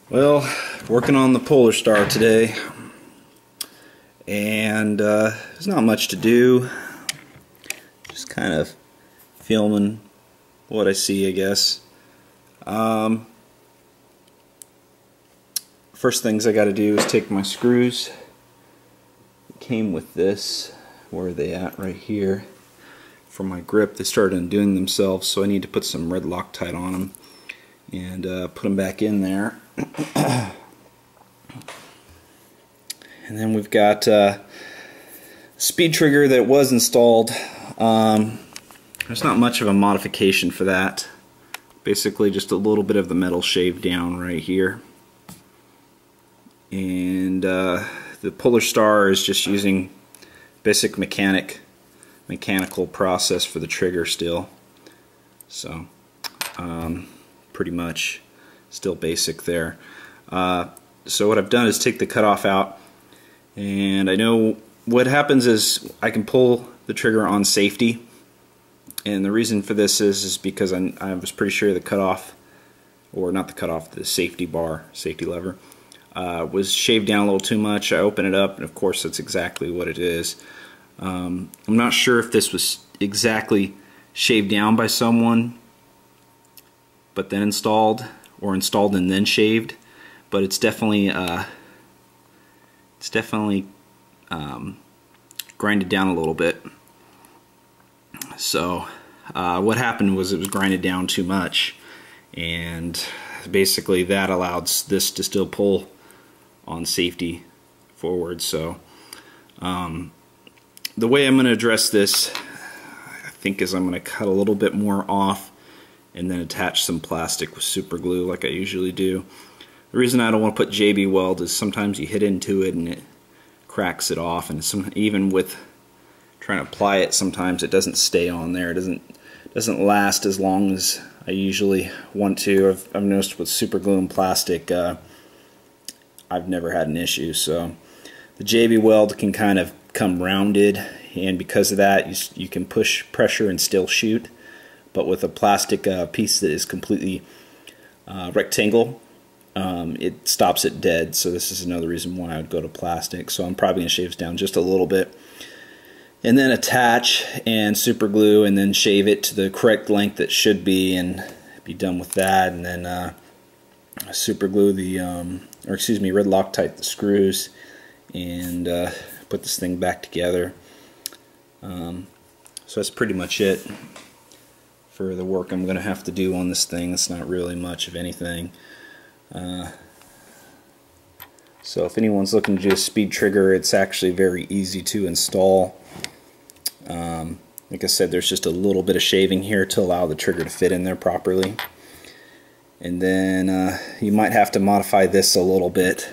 Well, working on the PolarStar today, and there's not much to do. Just kind of filming what I see, I guess. First things I got to do is take my screws. It came with this. Where are they at? Right here. For my grip, they started undoing themselves, so I need to put some red Loctite on them and put them back in there. And then we've got speed trigger that was installed. There's not much of a modification for that. Basically just a little bit of the metal shaved down right here. And the PolarStar is just using basic mechanical process for the trigger still. So pretty much still basic there. So what I've done is take the cutoff out, and I know what happens is I can pull the trigger on safety, and the reason for this is because I was pretty sure the cutoff, or not the cutoff, the safety bar, safety lever, was shaved down a little too much. I open it up, and of course that's exactly what it is. I'm not sure if this was exactly shaved down by someone but then installed, or installed and then shaved, but it's definitely grinded down a little bit. So what happened was it was grinded down too much, and basically that allowed this to still pull on safety forward. So the way I'm going to address this, I think, is I'm going to cut a little bit more off and then attach some plastic with super glue like I usually do. The reason I don't want to put JB weld is sometimes you hit into it and it cracks it off, and even with trying to apply it, sometimes it doesn't stay on there. It doesn't last as long as I usually want to. I've noticed with super glue and plastic, I've never had an issue. So the JB weld can kind of come rounded, and because of that you can push pressure and still shoot. But with a plastic piece that is completely rectangle, it stops it dead. So this is another reason why I would go to plastic. So I'm probably going to shave this down just a little bit, and then attach and super glue, and then shave it to the correct length it should be, and be done with that. And then super glue the, red Loctite the screws, and put this thing back together. So that's pretty much it for the work I'm going to have to do on this thing. It's not really much of anything. So if anyone's looking to do a speed trigger, it's actually very easy to install. Like I said, there's just a little bit of shaving here to allow the trigger to fit in there properly. And then you might have to modify this a little bit.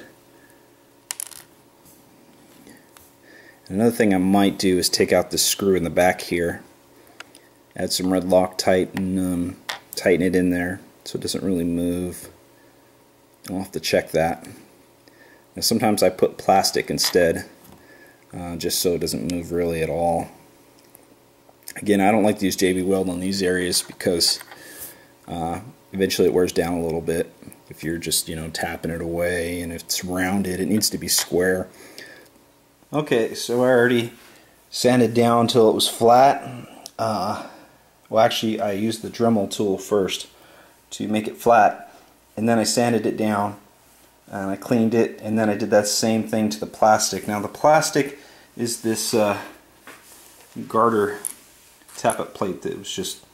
Another thing I might do is take out this screw in the back here, add some red Loctite, and tighten it in there so it doesn't really move. I'll have to check that. Now, sometimes I put plastic instead, just so it doesn't move really at all. Again, I don't like to use JB weld on these areas because eventually it wears down a little bit if you're just, tapping it away, and if it's rounded, it needs to be square. Okay, so I already sanded down till it was flat. Well, actually, I used the Dremel tool first to make it flat, and then I sanded it down, and I cleaned it, and then I did that same thing to the plastic. Now the plastic is this garter tappet plate that was just,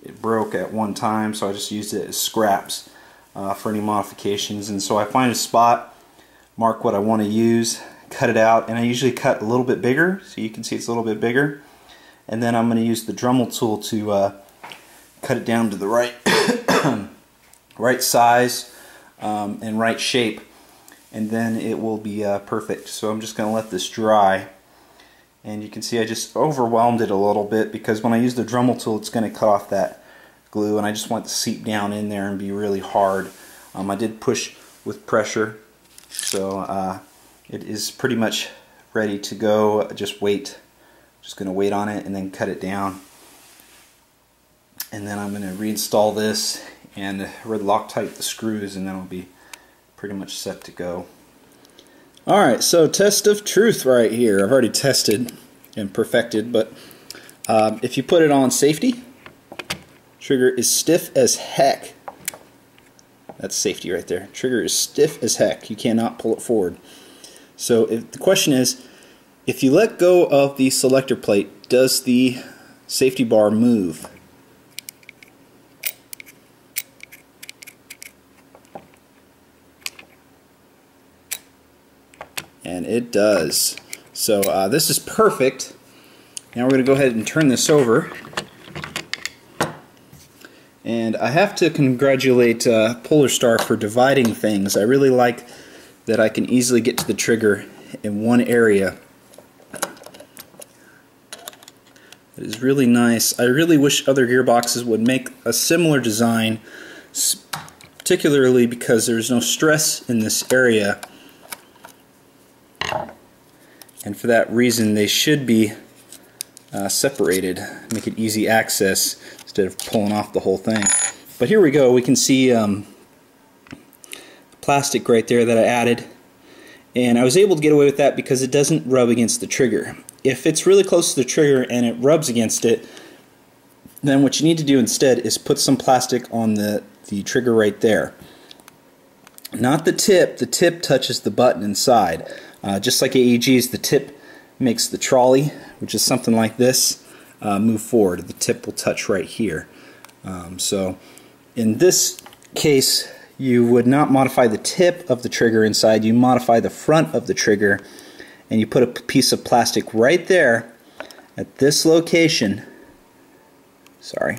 it broke at one time, so I just used it as scraps for any modifications. And so I find a spot, mark what I want to use, cut it out, and I usually cut a little bit bigger, so you can see it's a little bit bigger. And then I'm going to use the Dremel tool to cut it down to the right right size and right shape, and then it will be perfect. So I'm just going to let this dry, and you can see I just overwhelmed it a little bit because when I use the Dremel tool, it's going to cut off that glue, and I just want it to seep down in there and be really hard. I did push with pressure, so it is pretty much ready to go. Just wait. Just going to wait on it and then cut it down. And then I'm going to reinstall this and red Loctite the screws, and then I'll be pretty much set to go. Alright, so test of truth right here. I've already tested and perfected, but if you put it on safety, trigger is stiff as heck. That's safety right there. Trigger is stiff as heck. You cannot pull it forward. So the question is, if you let go of the selector plate, does the safety bar move? And it does. So this is perfect. Now we're going to go ahead and turn this over. And I have to congratulate PolarStar for dividing things. I really like that I can easily get to the trigger in one area. It is really nice. I really wish other gearboxes would make a similar design, particularly because there's no stress in this area. And for that reason, they should be separated, make it easy access instead of pulling off the whole thing. But here we go. We can see the plastic right there that I added, and I was able to get away with that because it doesn't rub against the trigger. If it's really close to the trigger and it rubs against it, then what you need to do instead is put some plastic on the trigger right there. Not the tip. The tip touches the button inside. Just like AEG's, the tip makes the trolley, which is something like this, move forward. The tip will touch right here. So in this case, you would not modify the tip of the trigger inside. You modify the front of the trigger, and you put a piece of plastic right there at this location. Sorry.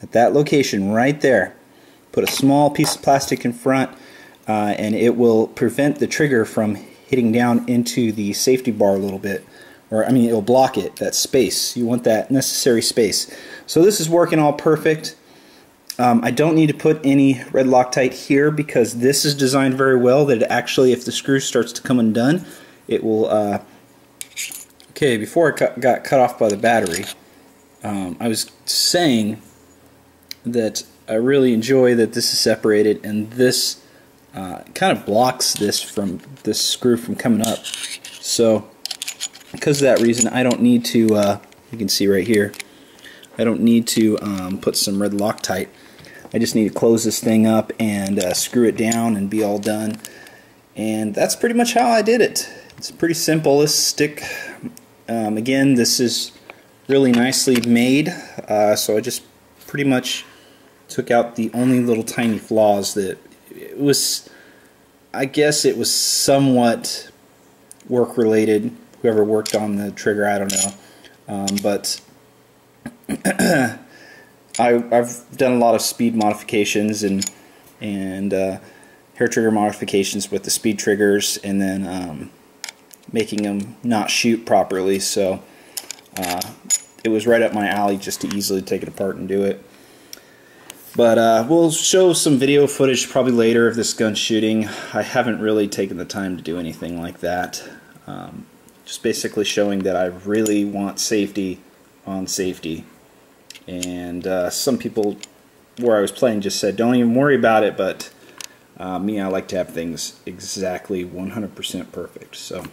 At that location right there. Put a small piece of plastic in front, and it will prevent the trigger from hitting down into the safety bar a little bit. Or, I mean, it'll block it, that space. You want that necessary space. So this is working all perfect. I don't need to put any red Loctite here because this is designed very well that it actually, if the screw starts to come undone, it will... Okay, before I got cut off by the battery, I was saying that I really enjoy that this is separated, and this kind of blocks this screw from coming up. So because of that reason, I don't need to, you can see right here, I don't need to put some red Loctite. I just need to close this thing up and screw it down and be all done. And that's pretty much how I did it. It's pretty simple. This stick, again, this is really nicely made, so I just pretty much took out the only little tiny flaws that it was, I guess it was somewhat work related. Whoever worked on the trigger, I don't know, but I've done a lot of speed modifications and hair trigger modifications with the speed triggers, and then making them not shoot properly. So it was right up my alley just to easily take it apart and do it. But we'll show some video footage probably later of this gun shooting. I haven't really taken the time to do anything like that. Just basically showing that I really want safety on safety. And some people where I was playing just said, don't even worry about it, but me, I like to have things exactly 100% perfect. So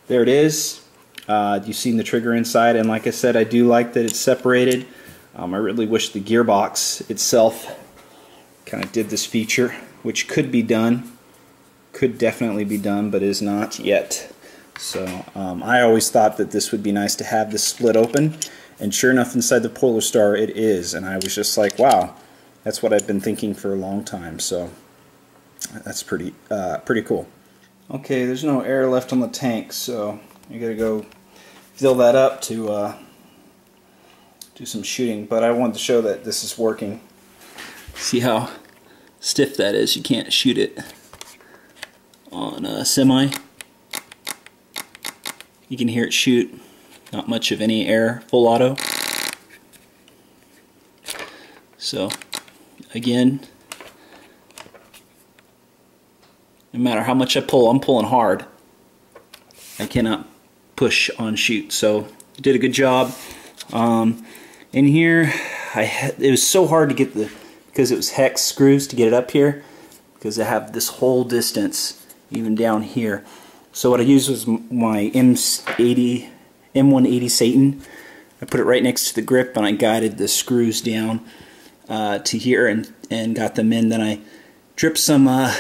there it is. You've seen the trigger inside, and like I said, I do like that it's separated. I really wish the gearbox itself kind of did this feature, which could be done, could definitely be done, but is not yet. So I always thought that this would be nice to have this split open, and sure enough, inside the PolarStar it is, and I was just like, wow, that's what I've been thinking for a long time. So that's pretty cool. Okay, there's no air left on the tank, so I gotta go fill that up to do some shooting. But I wanted to show that this is working. See how stiff that is? You can't shoot it on a semi. You can hear it shoot. Not much of any air, full auto. So again, no matter how much I pull, I'm pulling hard. I cannot push on shoot. So I did a good job. In here, it was so hard to get because it was hex screws to get it up here. because I have this whole distance even down here. So what I used was my M180 Satan. I put it right next to the grip and I guided the screws down to here and got them in. Then I dripped some red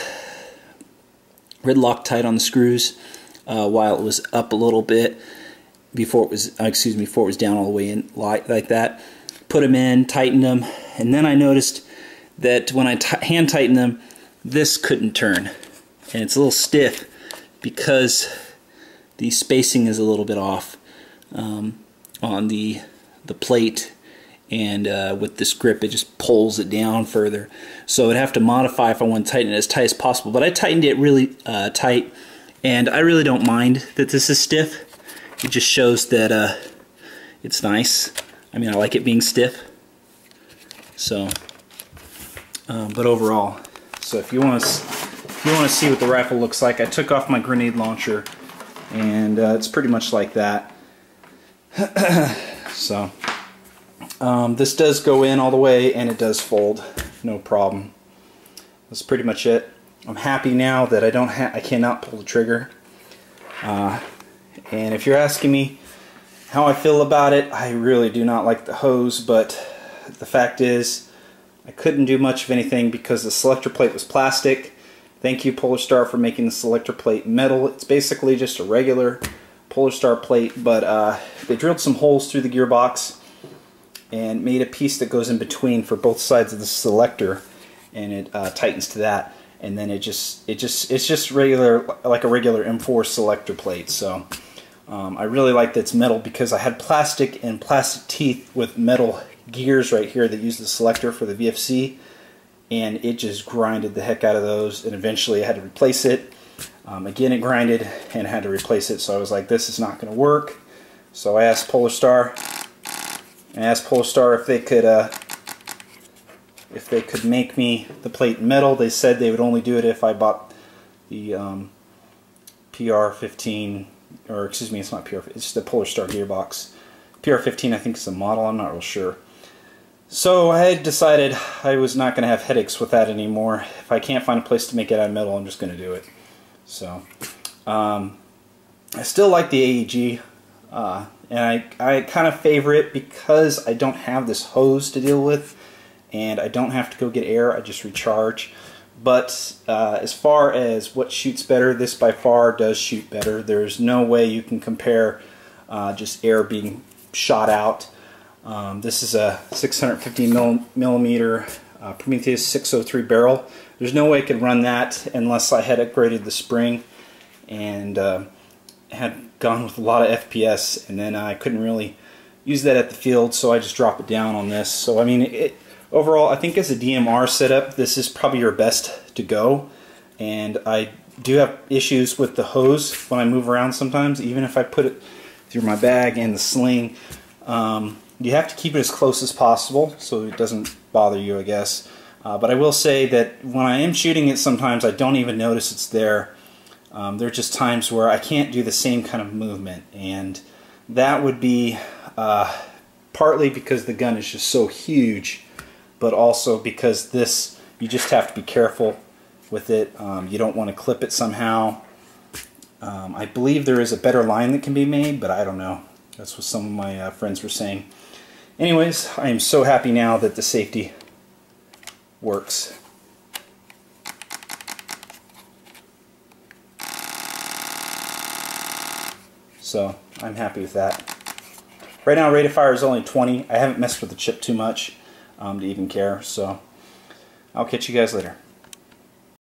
Loctite on the screws while it was up a little bit before it was before it was down all the way in like that. Put them in, tightened them, and then I noticed that when I hand tightened them, this couldn't turn, and it's a little stiff because the spacing is a little bit off on the plate, and with this grip it just pulls it down further. So I'd have to modify if I want to tighten it as tight as possible, but I tightened it really tight, and I really don't mind that this is stiff. It just shows that it's nice. I mean, I like it being stiff. So but overall, so if you want to see what the rifle looks like, I took off my grenade launcher, and it's pretty much like that. So this does go in all the way, and it does fold, no problem. That's pretty much it. I'm happy now that I cannot pull the trigger. And if you're asking me how I feel about it, I really do not like the hose, but the fact is I couldn't do much of anything because the selector plate was plastic. Thank you, PolarStar, for making the selector plate metal. It's basically just a regular PolarStar plate, but they drilled some holes through the gearbox and made a piece that goes in between for both sides of the selector, and it tightens to that, and then it's just regular, like a regular M4 selector plate. So I really like that it's metal, because I had plastic and plastic teeth with metal gears right here that use the selector for the VFC, and it just grinded the heck out of those, and eventually I had to replace it. Again, it grinded and I had to replace it, so I was like, this is not going to work. So I asked PolarStar if they could make me the plate metal. They said they would only do it if I bought the PR15, or excuse me, it's not PR, it's the PolarStar gearbox. PR15 I think is the model, I'm not real sure. So I had decided I was not going to have headaches with that anymore. If I can't find a place to make it out of metal, I'm just going to do it. So I still like the AEG, and I kind of favor it because I don't have this hose to deal with, and I don't have to go get air, I just recharge. But as far as what shoots better, this by far does shoot better. There's no way you can compare just air being shot out. This is a 650 millimeter Prometheus 603 barrel. There's no way I could run that unless I had upgraded the spring and had gone with a lot of FPS, and then I couldn't really use that at the field, so I just drop it down on this. So I mean, overall, I think as a DMR setup, this is probably your best to go. And I do have issues with the hose when I move around sometimes, even if I put it through my bag and the sling. You have to keep it as close as possible so it doesn't bother you, I guess. But I will say that when I am shooting it, sometimes I don't even notice it's there. There are just times where I can't do the same kind of movement, and that would be partly because the gun is just so huge, but also because this, you just have to be careful with it. You don't want to clip it somehow. I believe there is a better line that can be made, but I don't know. That's what some of my friends were saying. Anyways, I am so happy now that the safety works. So I'm happy with that. Right now, rate of fire is only 20. I haven't messed with the chip too much to even care. So I'll catch you guys later.